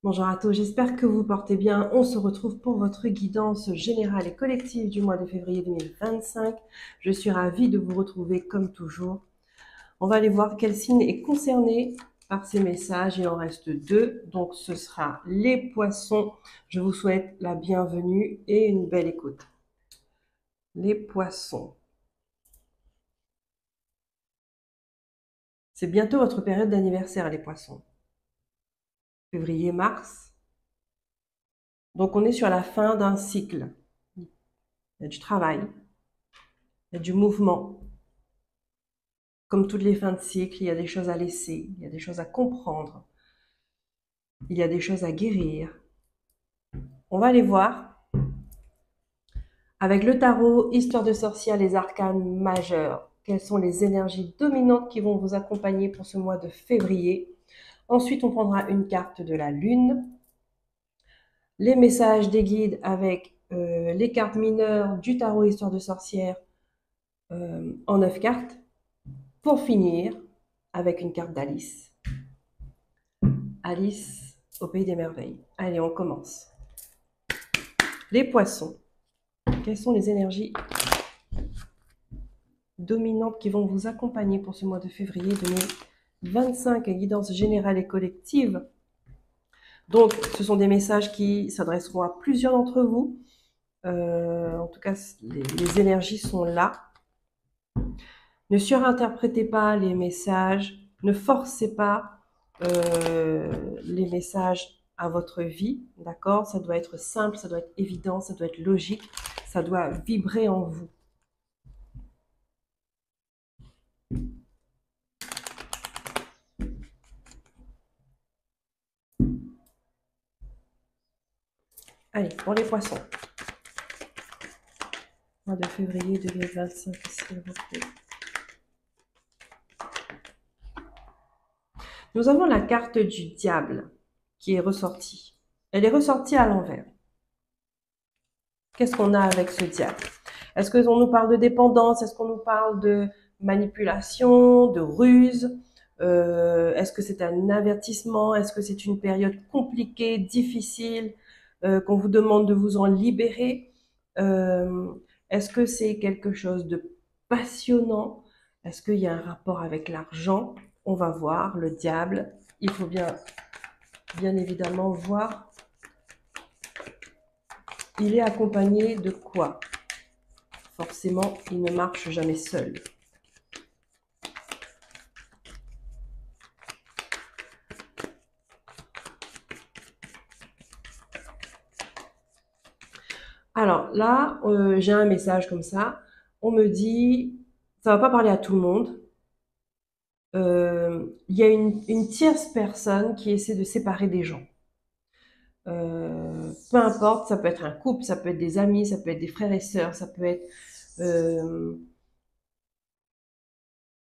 Bonjour à tous, j'espère que vous portez bien. On se retrouve pour votre guidance générale et collective du mois de février 2025. Je suis ravie de vous retrouver comme toujours. On va aller voir quel signe est concerné par ces messages. Il en reste deux, donc ce sera les poissons. Je vous souhaite la bienvenue et une belle écoute. Les poissons. C'est bientôt votre période d'anniversaire, les poissons. Février-mars. Donc on est sur la fin d'un cycle. Il y a du travail, il y a du mouvement. Comme toutes les fins de cycle, il y a des choses à laisser, il y a des choses à comprendre, il y a des choses à guérir. On va les voir avec le tarot, histoire de sorcière, les arcanes majeurs. Quelles sont les énergies dominantes qui vont vous accompagner pour ce mois de février? Ensuite, on prendra une carte de la lune, les messages des guides avec les cartes mineures du tarot, histoire de sorcière en 9 cartes. Pour finir, avec une carte d'Alice. Alice au pays des merveilles. Allez, on commence. Les poissons. Quelles sont les énergies dominantes qui vont vous accompagner pour ce mois de février 2025, guidance générale et collective? Donc, ce sont des messages qui s'adresseront à plusieurs d'entre vous. En tout cas, les énergies sont là. Ne surinterprétez pas les messages, ne forcez pas les messages à votre vie, d'accord? Ça doit être simple, ça doit être évident, ça doit être logique, ça doit vibrer en vous. Allez, pour les poissons. Mois de février 2025, s'il vous plaît. Nous avons la carte du diable qui est ressortie. Elle est ressortie à l'envers. Qu'est-ce qu'on a avec ce diable? Est-ce qu'on nous parle de dépendance? Est-ce qu'on nous parle de manipulation, de ruse? Est-ce que c'est un avertissement? Est-ce que c'est une période compliquée, difficile, qu'on vous demande de vous en libérer? Est-ce que c'est quelque chose de passionnant? Est-ce qu'il y a un rapport avec l'argent? On va voir, le diable. Il faut bien évidemment voir. Il est accompagné de quoi? Forcément, il ne marche jamais seul. Alors là, j'ai un message comme ça. On me dit, ça va pas parler à tout le monde. Il y a une tierce personne qui essaie de séparer des gens. Peu importe, ça peut être un couple, ça peut être des amis, ça peut être des frères et sœurs, ça peut être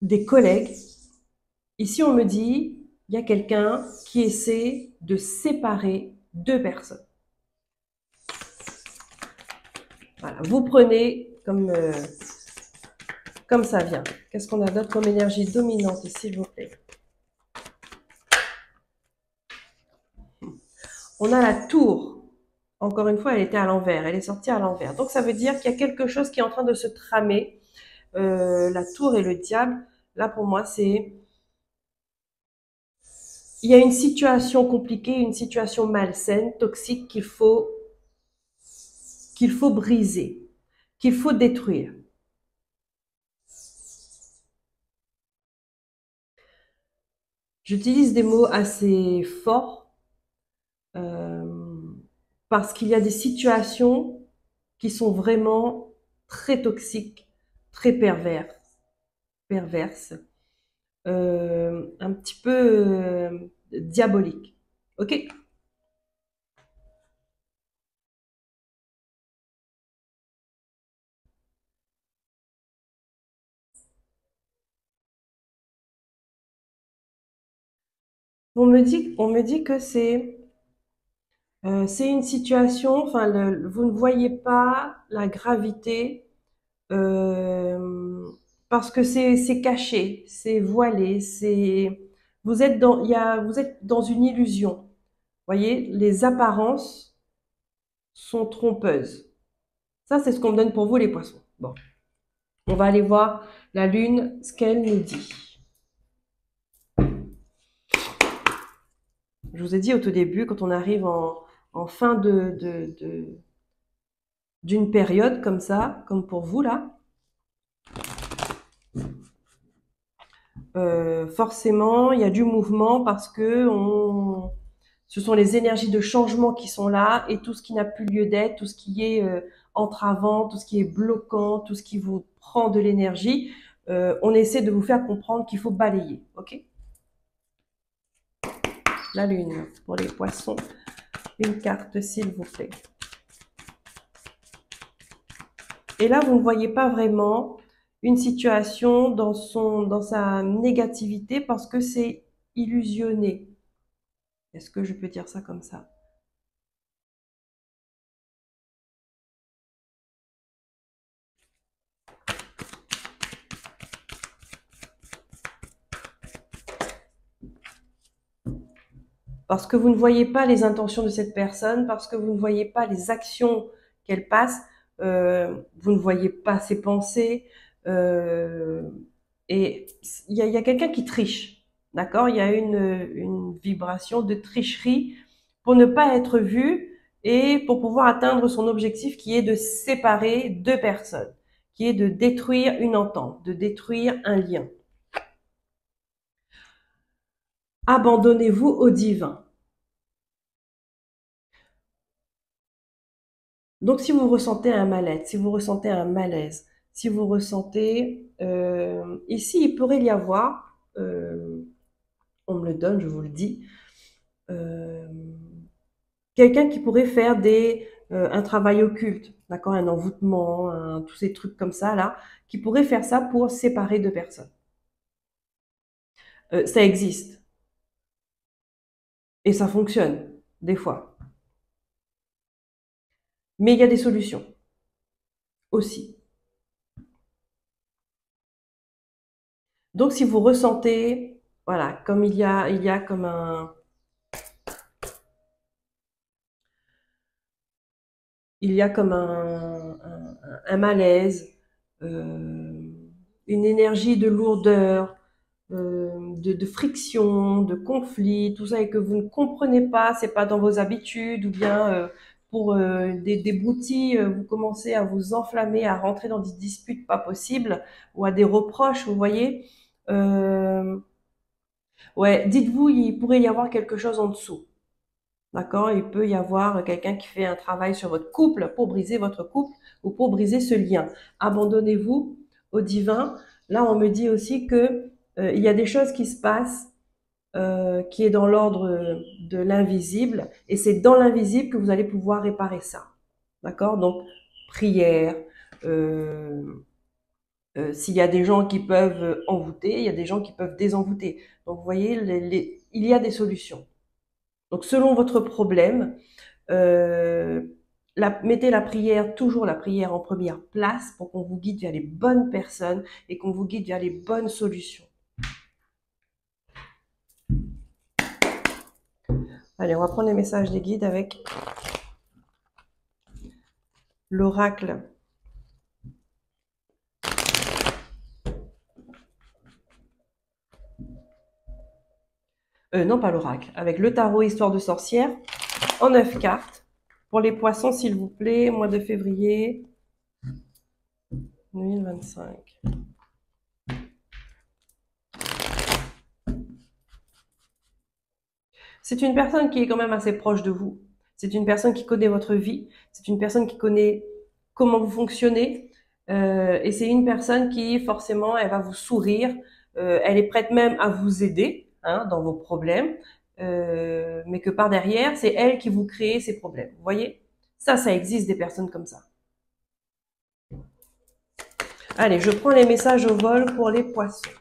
des collègues. Ici, on me dit, il y a quelqu'un qui essaie de séparer deux personnes. Voilà, vous prenez comme ça vient. Qu'est-ce qu'on a d'autre comme énergie dominante, s'il vous plaît? On a la tour. Encore une fois, elle était à l'envers. Elle est sortie à l'envers. Donc, ça veut dire qu'il y a quelque chose qui est en train de se tramer. La tour et le diable, là, pour moi, c'est... Il y a une situation compliquée, une situation malsaine, toxique, qu'il faut briser, qu'il faut détruire. J'utilise des mots assez forts parce qu'il y a des situations qui sont vraiment très toxiques, très perverses, un petit peu diaboliques. Ok? On me dit que c'est une situation, enfin, vous ne voyez pas la gravité parce que c'est caché, c'est voilé, vous êtes dans une illusion. Voyez, les apparences sont trompeuses. Ça, c'est ce qu'on me donne pour vous, les poissons. Bon, on va aller voir la lune, ce qu'elle nous dit. Je vous ai dit au tout début, quand on arrive en fin d'une période comme ça, comme pour vous là, forcément, il y a du mouvement parce que ce sont les énergies de changement qui sont là et tout ce qui n'a plus lieu d'être, tout ce qui est entravant, tout ce qui est bloquant, tout ce qui vous prend de l'énergie, on essaie de vous faire comprendre qu'il faut balayer, ok? La lune pour les poissons, une carte s'il vous plaît. Et là, vous ne voyez pas vraiment une situation dans sa négativité parce que c'est illusionné. Est-ce que je peux dire ça comme ça? Parce que vous ne voyez pas les intentions de cette personne, parce que vous ne voyez pas les actions qu'elle passe, vous ne voyez pas ses pensées, et il y a quelqu'un qui triche, d'accord? Il y a une vibration de tricherie pour ne pas être vu et pour pouvoir atteindre son objectif qui est de séparer deux personnes, qui est de détruire une entente, de détruire un lien. Abandonnez-vous au divin. Donc, si vous ressentez un mal-être, si vous ressentez un malaise, si vous ressentez, ici, il pourrait y avoir, on me le donne, je vous le dis, euh, quelqu'un qui pourrait faire un travail occulte, d'accord, un envoûtement, tous ces trucs comme ça, là, qui pourrait faire ça pour séparer deux personnes. Ça existe. Et ça fonctionne, des fois. Mais il y a des solutions aussi. Donc, si vous ressentez, voilà, comme il y a comme un malaise, une énergie de lourdeur, de friction, de conflit, tout ça, et que vous ne comprenez pas, c'est pas dans vos habitudes, ou bien pour des broutilles, vous commencez à vous enflammer, à rentrer dans des disputes pas possibles, ou à des reproches, vous voyez. Ouais, dites-vous, il pourrait y avoir quelque chose en dessous. D'accord? Il peut y avoir quelqu'un qui fait un travail sur votre couple pour briser votre couple ou pour briser ce lien. Abandonnez-vous au divin. Là, on me dit aussi que il y a des choses qui se passent qui est dans l'ordre de l'invisible et c'est dans l'invisible que vous allez pouvoir réparer ça. D'accord? Donc, prière. Euh, S'il y a des gens qui peuvent envoûter, il y a des gens qui peuvent désenvoûter. Donc, vous voyez, il y a des solutions. Donc, selon votre problème, euh, mettez la prière, toujours la prière en première place pour qu'on vous guide vers les bonnes personnes et qu'on vous guide vers les bonnes solutions. Allez, on va prendre les messages des guides avec l'oracle. Non, pas l'oracle, avec le tarot Histoire de sorcière en 9 cartes. Pour les poissons, s'il vous plaît, mois de février 2025. C'est une personne qui est quand même assez proche de vous. C'est une personne qui connaît votre vie. C'est une personne qui connaît comment vous fonctionnez. Et c'est une personne qui, forcément, elle va vous sourire. Elle est prête même à vous aider dans vos problèmes. Mais que par derrière, c'est elle qui vous crée ces problèmes. Vous voyez? Ça existe des personnes comme ça. Allez, je prends les messages au vol pour les poissons.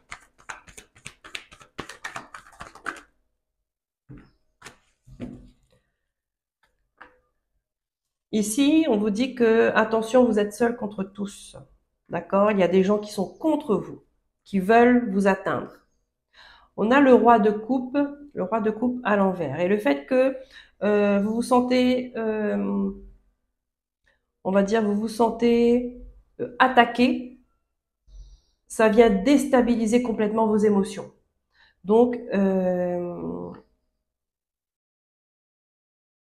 Ici, on vous dit que, attention, vous êtes seul contre tous. D'accord? Il y a des gens qui sont contre vous, qui veulent vous atteindre. On a le roi de coupe le roi de coupe à l'envers. Et le fait que vous vous sentez, on va dire, vous vous sentez attaqué, ça vient déstabiliser complètement vos émotions. Donc,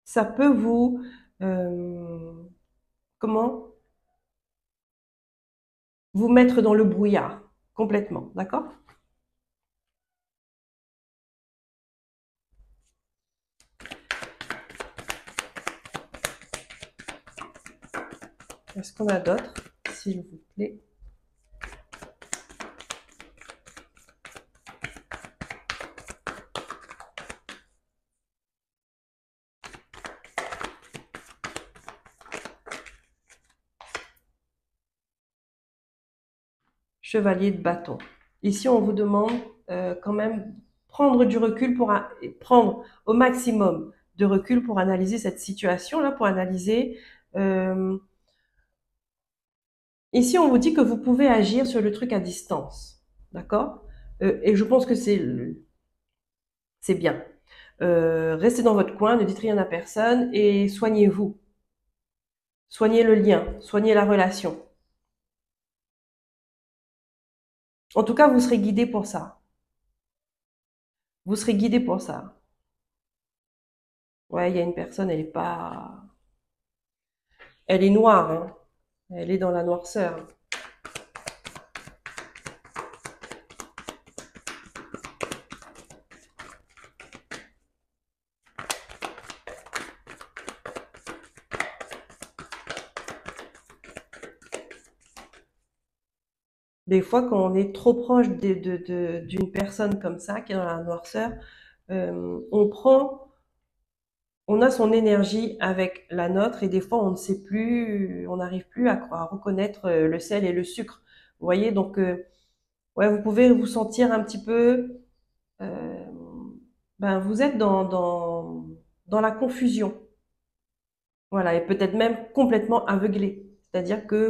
ça peut vous, comment, vous mettre dans le brouillard complètement, d'accord? Est-ce qu'on a d'autres, s'il vous plaît? Chevalier de bâton. Ici, on vous demande quand même prendre du recul prendre au maximum de recul pour analyser cette situation-là, pour analyser. euh, Ici, on vous dit que vous pouvez agir sur le truc à distance, d'accord? Et je pense que c'est bien. Restez dans votre coin, ne dites rien à personne et soignez-vous. Soignez le lien, soignez la relation. En tout cas, vous serez guidé pour ça. Vous serez guidé pour ça. Ouais, il y a une personne, elle est pas, elle est noire, hein. Elle est dans la noirceur. Des fois, quand on est trop proche d'une personne comme ça, qui est dans la noirceur, on prend, on a son énergie avec la nôtre et des fois, on ne sait plus, on n'arrive plus à reconnaître le sel et le sucre. Vous voyez, donc, ouais, vous pouvez vous sentir un petit peu, euh, ben, vous êtes dans la confusion. Voilà, et peut-être même complètement aveuglé. C'est-à-dire que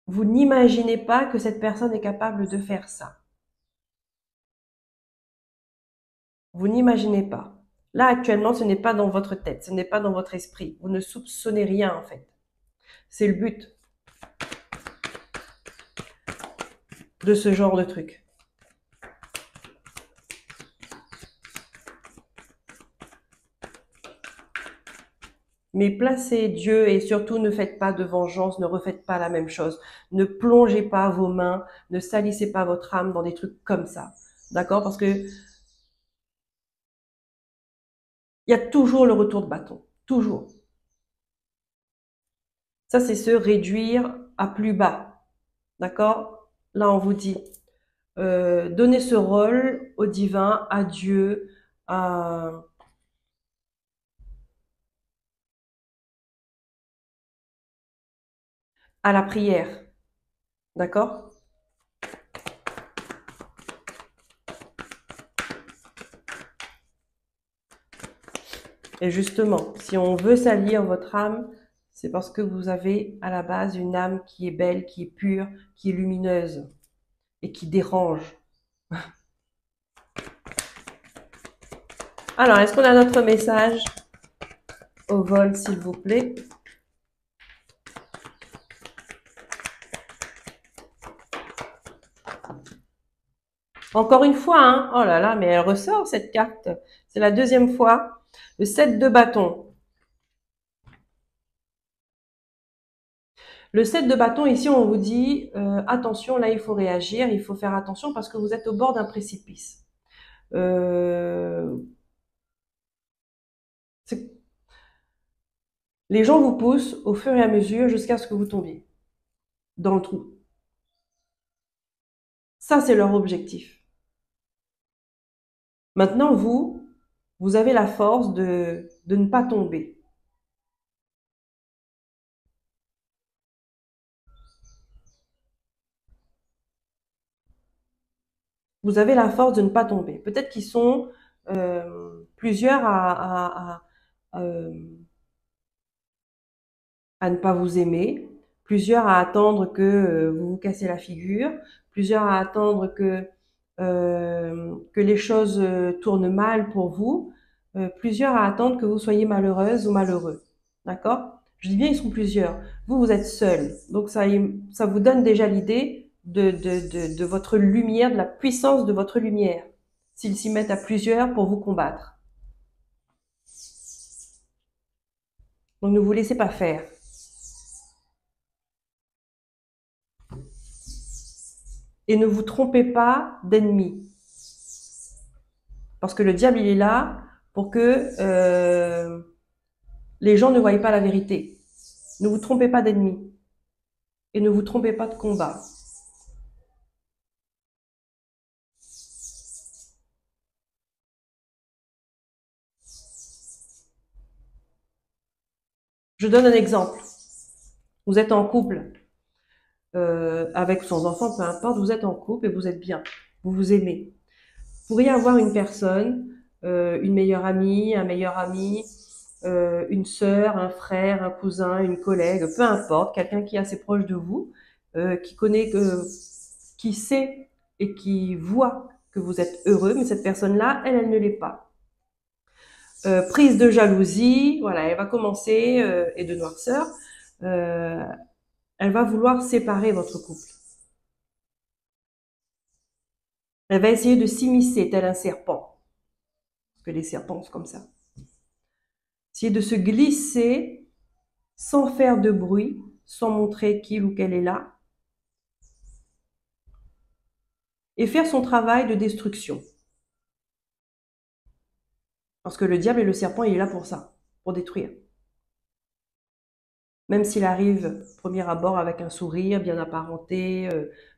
vous n'imaginez pas que cette personne est capable de faire ça. Vous n'imaginez pas. Là, actuellement, ce n'est pas dans votre tête, ce n'est pas dans votre esprit. Vous ne soupçonnez rien, en fait. C'est le but de ce genre de truc. Mais placez Dieu et surtout ne faites pas de vengeance, ne refaites pas la même chose. Ne plongez pas vos mains, ne salissez pas votre âme dans des trucs comme ça. D'accord? Parce que il y a toujours le retour de bâton. Toujours. Ça, c'est se réduire à plus bas. D'accord? Là, on vous dit, donnez ce rôle au divin, à Dieu, à la prière. D'accord? Et justement, si on veut salir votre âme, c'est parce que vous avez à la base une âme qui est belle, qui est pure, qui est lumineuse et qui dérange. Alors, est-ce qu'on a notre message au vol, s'il vous plaît? Encore une fois, hein? Oh là là, mais elle ressort cette carte. C'est la deuxième fois. Le 7 de bâton. Le 7 de bâton, ici, on vous dit, attention, là, il faut réagir, il faut faire attention parce que vous êtes au bord d'un précipice. Euh, les gens vous poussent au fur et à mesure jusqu'à ce que vous tombiez dans le trou. Ça, c'est leur objectif. Maintenant, vous avez la force de ne pas tomber. Vous avez la force de ne pas tomber. Peut-être qu'ils sont plusieurs à ne pas vous aimer, plusieurs à attendre que vous vous cassez la figure, plusieurs à attendre que que les choses tournent mal pour vous, plusieurs à attendre que vous soyez malheureuse ou malheureux. D'accord? Je dis bien, ils sont plusieurs. Vous, vous êtes seul. Donc, ça vous donne déjà l'idée de votre lumière, de la puissance de votre lumière, s'ils s'y mettent à plusieurs pour vous combattre. Donc, ne vous laissez pas faire. Et ne vous trompez pas d'ennemi. Parce que le diable, il est là pour que les gens ne voient pas la vérité. Ne vous trompez pas d'ennemi. Et ne vous trompez pas de combat. Je donne un exemple. Vous êtes en couple, avec ou sans enfant, peu importe, vous êtes en couple et vous êtes bien. Vous vous aimez. Vous pourriez avoir une personne, une meilleure amie, un meilleur ami, une sœur, un frère, un cousin, une collègue, peu importe, quelqu'un qui est assez proche de vous, qui connaît, qui sait et qui voit que vous êtes heureux, mais cette personne-là, elle ne l'est pas. Prise de jalousie, voilà, elle va commencer, et de noirceur, euh, elle va vouloir séparer votre couple. Elle va essayer de s'immiscer tel un serpent, parce que les serpents sont comme ça. Essayer de se glisser sans faire de bruit, sans montrer qu'il ou qu'elle est là, et faire son travail de destruction. Parce que le diable et le serpent, il est là pour ça, pour détruire. Même s'il arrive, premier abord, avec un sourire bien apparenté,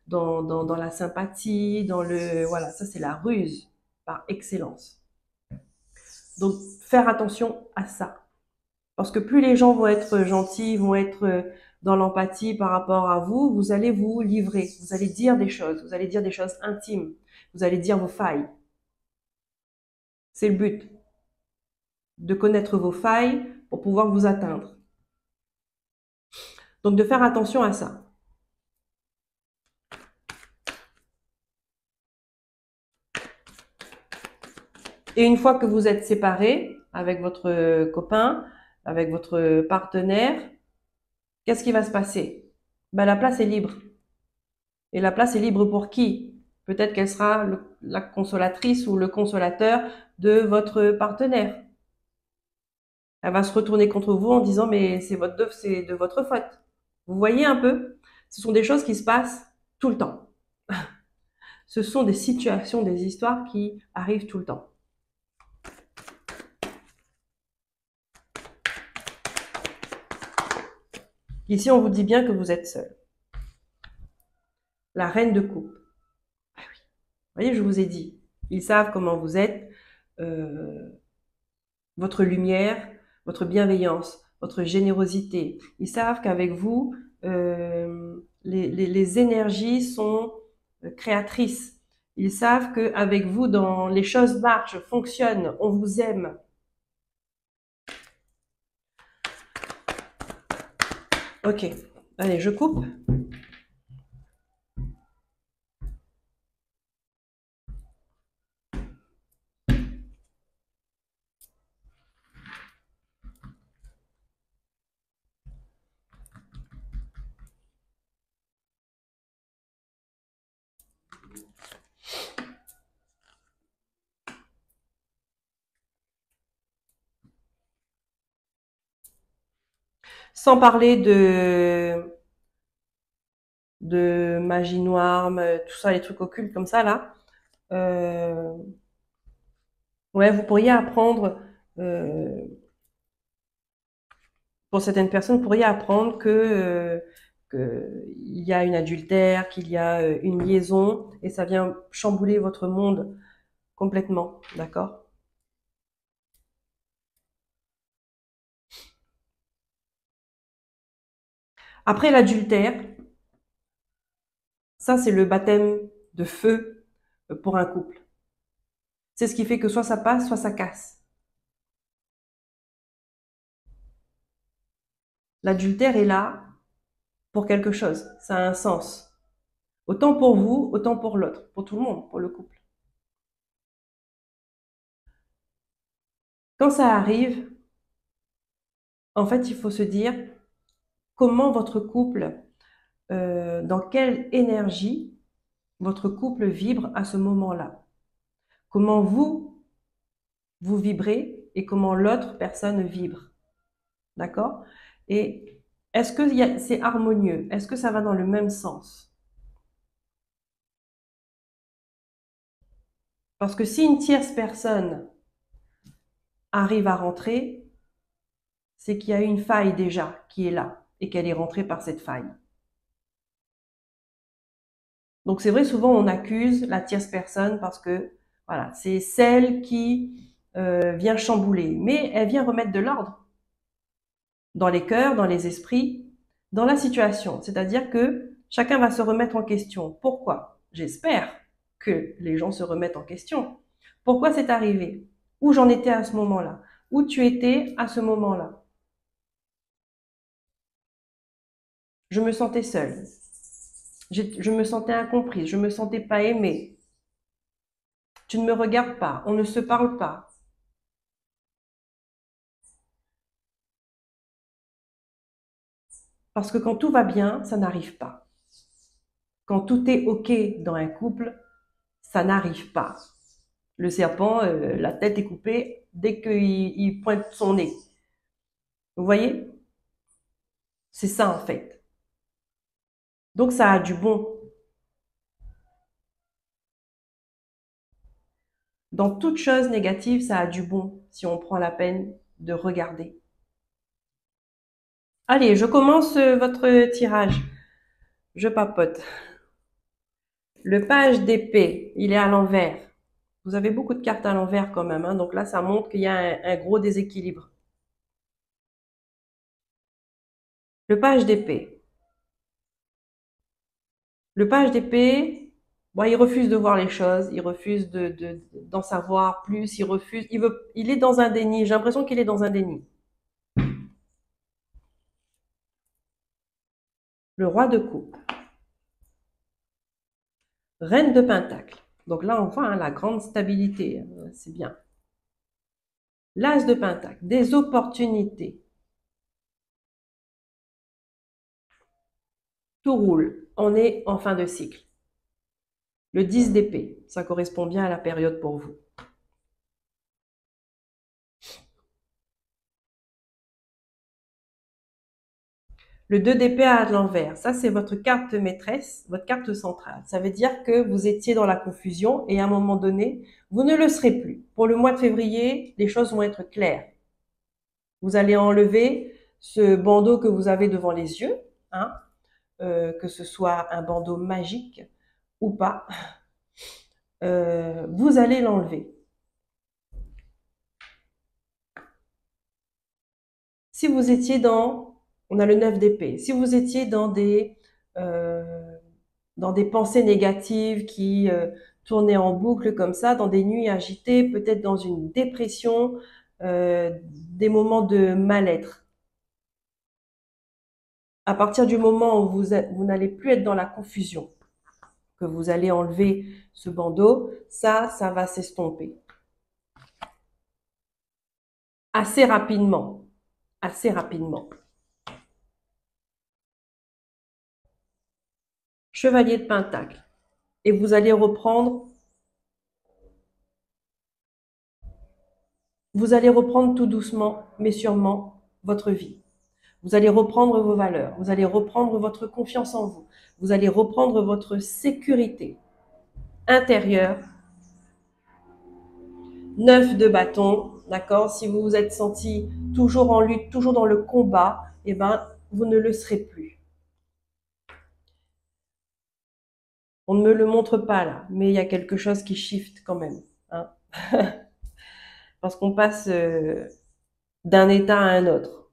dans la sympathie, voilà, ça c'est la ruse par excellence. Donc, faire attention à ça. Parce que plus les gens vont être gentils, vont être dans l'empathie par rapport à vous, vous allez vous livrer, vous allez dire des choses, vous allez dire des choses intimes, vous allez dire vos failles. C'est le but, de connaître vos failles pour pouvoir vous atteindre. Donc de faire attention à ça. Et une fois que vous êtes séparés avec votre copain, avec votre partenaire, qu'est-ce qui va se passer? Ben, la place est libre. Et la place est libre pour qui? Peut-être qu'elle sera la consolatrice ou le consolateur de votre partenaire. Elle va se retourner contre vous en disant mais c'est de votre faute. Vous voyez un peu? Ce sont des choses qui se passent tout le temps. Ce sont des situations, des histoires qui arrivent tout le temps. Ici, on vous dit bien que vous êtes seul. La reine de coupe. Ah oui. Vous voyez, je vous ai dit. Ils savent comment vous êtes, votre lumière, votre bienveillance, votre générosité. Ils savent qu'avec vous, les énergies sont créatrices. Ils savent qu'avec vous, les choses marchent, fonctionnent, on vous aime. Ok, allez, je coupe. Sans parler de magie noire, tout ça, les trucs occultes comme ça, là. Ouais, vous pourriez apprendre, euh, pour certaines personnes, vous pourriez apprendre qu'il y a une adultère, qu'il y a une liaison, et ça vient chambouler votre monde complètement, d'accord? Après l'adultère, ça c'est le baptême de feu pour un couple. C'est ce qui fait que soit ça passe, soit ça casse. L'adultère est là pour quelque chose, ça a un sens. Autant pour vous, autant pour l'autre, pour tout le monde, pour le couple. Quand ça arrive, en fait, il faut se dire comment votre couple, dans quelle énergie votre couple vibre à ce moment-là. Comment vous vibrez et comment l'autre personne vibre. D'accord? Et est-ce que c'est harmonieux? Est-ce que ça va dans le même sens? Parce que si une tierce personne arrive à rentrer, c'est qu'il y a une faille déjà qui est là et qu'elle est rentrée par cette faille. Donc c'est vrai, souvent on accuse la tierce personne parce que voilà, c'est celle qui vient chambouler, mais elle vient remettre de l'ordre dans les cœurs, dans les esprits, dans la situation. C'est-à-dire que chacun va se remettre en question. Pourquoi? J'espère que les gens se remettent en question. Pourquoi c'est arrivé? Où j'en étais à ce moment-là? Où tu étais à ce moment-là? Je me sentais seule. Je me sentais incomprise. Je me sentais pas aimée. Tu ne me regardes pas. On ne se parle pas. Parce que quand tout va bien, ça n'arrive pas. Quand tout est OK dans un couple, ça n'arrive pas. Le serpent, la tête est coupée dès qu'il pointe son nez. Vous voyez? C'est ça en fait. Donc ça a du bon. Dans toute chose négative, ça a du bon si on prend la peine de regarder. Allez, je commence votre tirage. Je papote. Le page d'épée, il est à l'envers. Vous avez beaucoup de cartes à l'envers quand même, hein, donc là, ça montre qu'il y a un gros déséquilibre. Le page d'épée. Le page d'épée, bon, il refuse de voir les choses, il refuse d'en savoir plus, il refuse, il est dans un déni. J'ai l'impression qu'il est dans un déni. Le roi de coupe. Reine de pentacle. Donc là, on voit hein, la grande stabilité, c'est bien. L'as de pentacle, des opportunités. Tout roule, on est en fin de cycle. Le 10 d'épée, ça correspond bien à la période pour vous. Le 2 d'épée à l'envers, ça c'est votre carte maîtresse, votre carte centrale. Ça veut dire que vous étiez dans la confusion et à un moment donné, vous ne le serez plus. Pour le mois de février, les choses vont être claires. Vous allez enlever ce bandeau que vous avez devant les yeux, hein, que ce soit un bandeau magique ou pas. Vous allez l'enlever. Si vous étiez on a le 9 d'épée, si vous étiez dans des pensées négatives qui tournaient en boucle comme ça, dans des nuits agitées, peut-être dans une dépression, des moments de mal-être. À partir du moment où vous n'allez plus être dans la confusion, que vous allez enlever ce bandeau, ça va s'estomper. Assez rapidement. Assez rapidement. Chevalier de Pentacle. Et vous allez reprendre tout doucement, mais sûrement, votre vie. Vous allez reprendre vos valeurs, vous allez reprendre votre confiance en vous, vous allez reprendre votre sécurité intérieure. 9 de bâton, d'accord? Si vous vous êtes senti toujours en lutte, toujours dans le combat, eh ben, vous ne le serez plus. On ne me le montre pas là, mais il y a quelque chose qui shift quand même. Hein. Parce qu'on passe d'un état à un autre.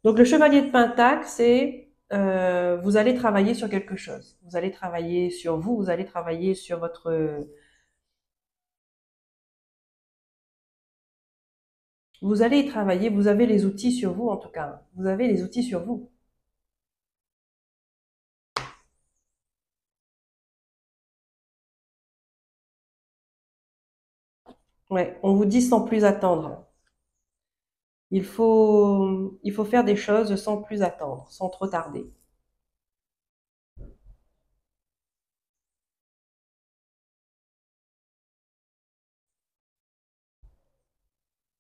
Donc le chevalier de Pentacle, c'est vous allez travailler sur quelque chose. Vous allez travailler sur vous, vous allez travailler sur votre... Vous allez y travailler, vous avez les outils sur vous en tout cas. Vous avez les outils sur vous. Ouais, on vous dit sans plus attendre. Il faut faire des choses sans plus attendre, sans trop tarder.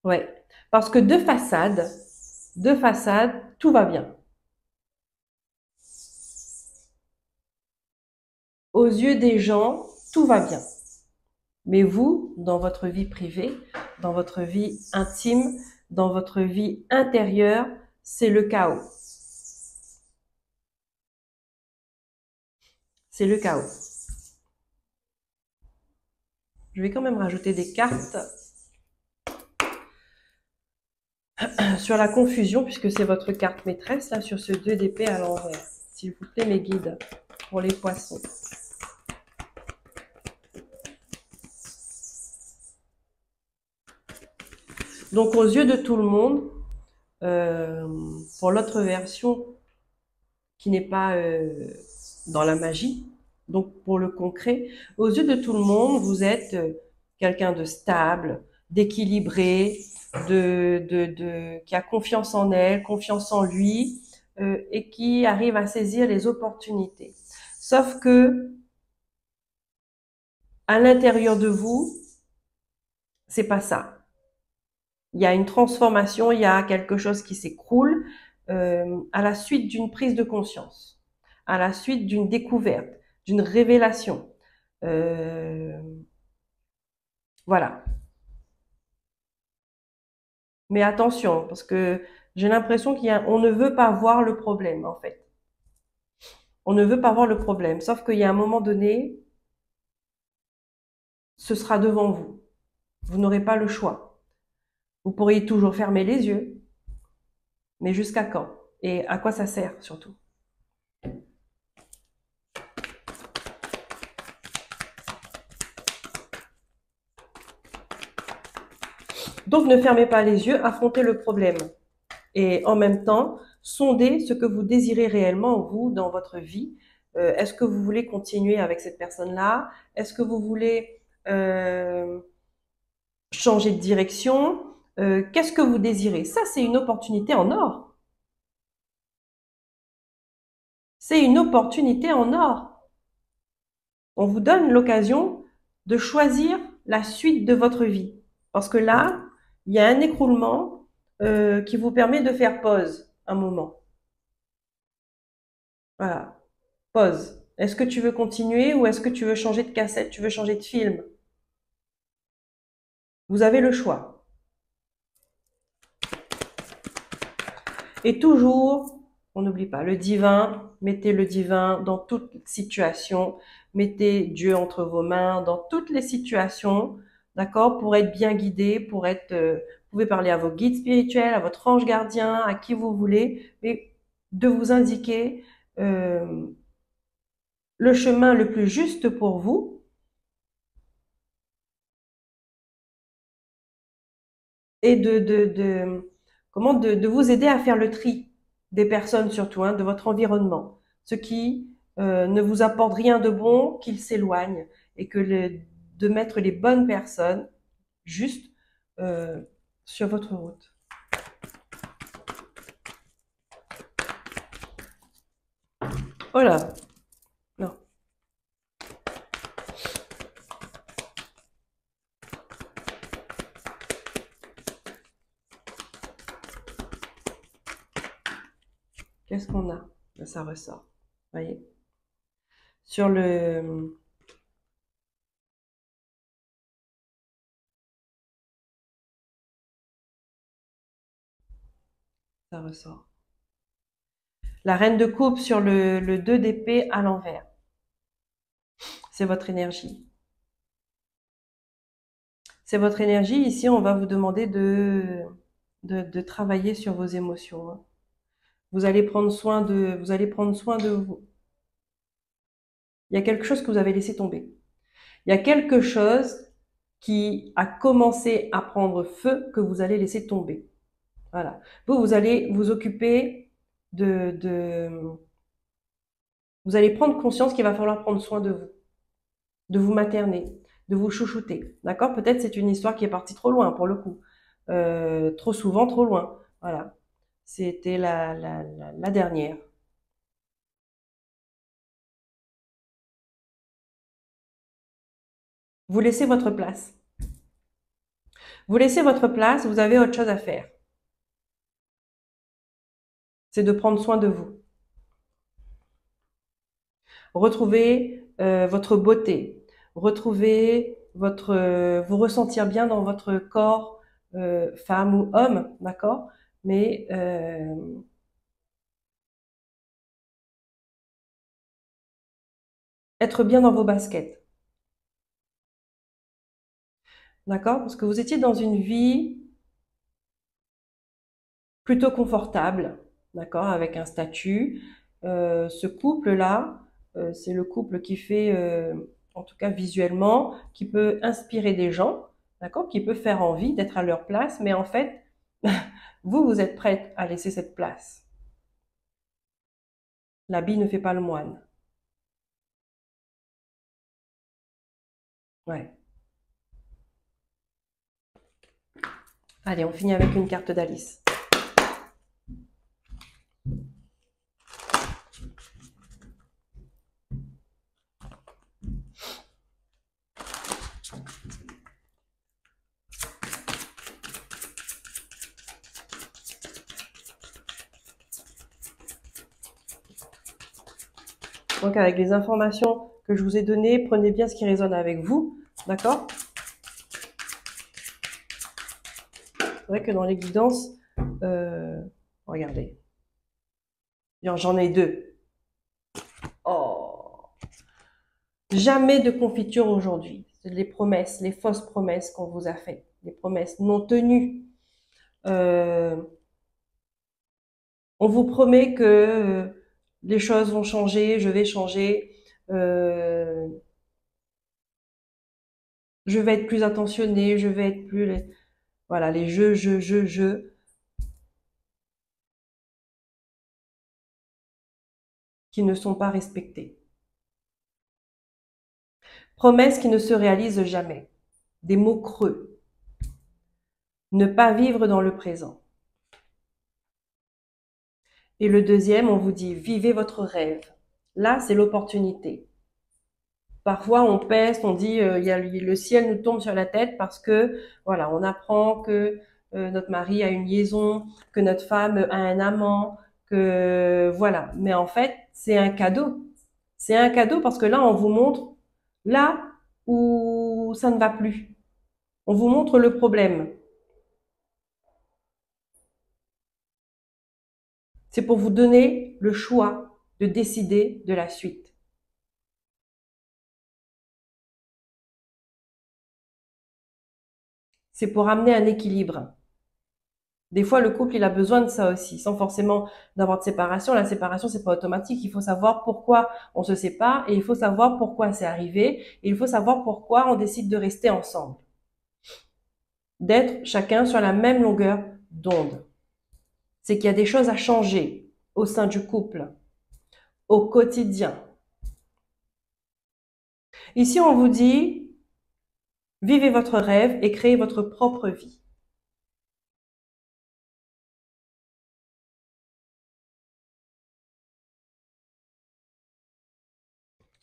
Ouais, parce que de façade, tout va bien. Aux yeux des gens, tout va bien. Mais vous, dans votre vie privée, dans votre vie intime, dans votre vie intérieure, c'est le chaos. C'est le chaos. Je vais quand même rajouter des cartes sur la confusion, puisque c'est votre carte maîtresse, là, sur ce 2 d'épée à l'envers. S'il vous plaît, mes guides, pour les poissons. Donc, aux yeux de tout le monde, pour l'autre version qui n'est pas dans la magie, donc pour le concret, aux yeux de tout le monde, vous êtes quelqu'un de stable, d'équilibré, qui a confiance en elle, confiance en lui, et qui arrive à saisir les opportunités. Sauf que à l'intérieur de vous, c'est pas ça. Il y a une transformation, il y a quelque chose qui s'écroule à la suite d'une prise de conscience, à la suite d'une découverte, d'une révélation. Euh, voilà. Mais attention, parce que j'ai l'impression on ne veut pas voir le problème, en fait. On ne veut pas voir le problème, sauf qu'il y a un moment donné, ce sera devant vous. Vous n'aurez pas le choix. Vous pourriez toujours fermer les yeux, mais jusqu'à quand? Et à quoi ça sert, surtout? Donc, ne fermez pas les yeux, affrontez le problème. Et en même temps, sondez ce que vous désirez réellement, vous, dans votre vie. Est-ce que vous voulez continuer avec cette personne-là? Est-ce que vous voulez changer de direction? Qu'est-ce que vous désirez? Ça, c'est une opportunité en or. C'est une opportunité en or. On vous donne l'occasion de choisir la suite de votre vie. Parce que là, il y a un écroulement qui vous permet de faire pause un moment. Voilà, pause. Est-ce que tu veux continuer ou est-ce que tu veux changer de cassette, tu veux changer de film? Vous avez le choix. Et toujours, on n'oublie pas, le divin, mettez le divin dans toute situation, mettez Dieu entre vos mains dans toutes les situations, d'accord, pour être bien guidé, vous pouvez parler à vos guides spirituels, à votre ange gardien, à qui vous voulez, mais de vous indiquer le chemin le plus juste pour vous et de vous aider à faire le tri des personnes surtout, hein, de votre environnement. Ce qui ne vous apporte rien de bon, qu'il s'éloigne et de mettre les bonnes personnes juste euh, sur votre route. Oh là, non, qu'est-ce qu'on a? Ça ressort, voyez. Sur le, ça ressort. La reine de coupe sur le 2 d'épée à l'envers. C'est votre énergie. C'est votre énergie. Ici, on va vous demander de travailler sur vos émotions, hein. Vous allez prendre soin de vous. Il y a quelque chose que vous avez laissé tomber. Il y a quelque chose qui a commencé à prendre feu que vous allez laisser tomber. Voilà. Vous allez vous occuper vous allez prendre conscience qu'il va falloir prendre soin de vous materner, de vous chouchouter. D'accord? Peut-être c'est une histoire qui est partie trop loin, pour le coup. Trop souvent, trop loin. Voilà. C'était la dernière. Vous laissez votre place. Vous laissez votre place, vous avez autre chose à faire. C'est de prendre soin de vous. Retrouvez votre beauté. Retrouvez votre, vous ressentir bien dans votre corps, femme ou homme, d'accord? Mais être bien dans vos baskets, d'accord? Parce que vous étiez dans une vie plutôt confortable, d'accord, avec un statut. Ce couple-là, c'est le couple qui fait, en tout cas visuellement, qui peut inspirer des gens, d'accord, qui peut faire envie d'être à leur place, mais en fait, vous, vous êtes prête à laisser cette place. L'habit ne fait pas le moine. Ouais. Allez, on finit avec une carte d'Alice. Donc avec les informations que je vous ai données, prenez bien ce qui résonne avec vous, d'accord? C'est vrai que dans les guidances, regardez, j'en ai deux. Oh, jamais de confiture aujourd'hui. C'est les promesses, les fausses promesses qu'on vous a faites, les promesses non tenues. On vous promet que les choses vont changer, je vais changer, euh, je vais être plus attentionnée, je vais être plus... Voilà, les je, qui ne sont pas respectés. Promesses qui ne se réalisent jamais. Des mots creux. Ne pas vivre dans le présent. Et le deuxième, on vous dit, vivez votre rêve. Là, c'est l'opportunité. Parfois, on peste, on dit, le ciel nous tombe sur la tête parce que, voilà, on apprend que notre mari a une liaison, que notre femme a un amant, que, voilà. Mais en fait, c'est un cadeau. C'est un cadeau parce que là, on vous montre là où ça ne va plus. On vous montre le problème. C'est pour vous donner le choix de décider de la suite. C'est pour amener un équilibre. Des fois, le couple, il a besoin de ça aussi, sans forcément d'avoir de séparation. La séparation, c'est pas automatique. Il faut savoir pourquoi on se sépare et il faut savoir pourquoi c'est arrivé et il faut savoir pourquoi on décide de rester ensemble. D'être chacun sur la même longueur d'onde. C'est qu'il y a des choses à changer au sein du couple, au quotidien. Ici, on vous dit, vivez votre rêve et créez votre propre vie.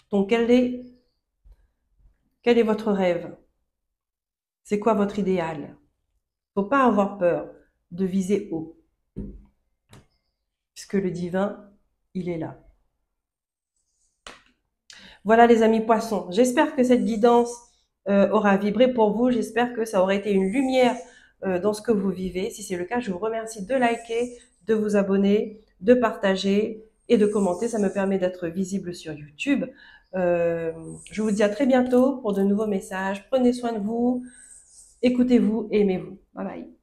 Donc, quel est votre rêve? C'est quoi votre idéal? Faut pas avoir peur de viser haut, puisque le divin, il est là. Voilà les amis poissons, j'espère que cette guidance aura vibré pour vous, j'espère que ça aura été une lumière dans ce que vous vivez. Si c'est le cas, je vous remercie de liker, de vous abonner, de partager et de commenter, ça me permet d'être visible sur YouTube. Je vous dis à très bientôt pour de nouveaux messages, prenez soin de vous, écoutez-vous et aimez-vous. Bye bye.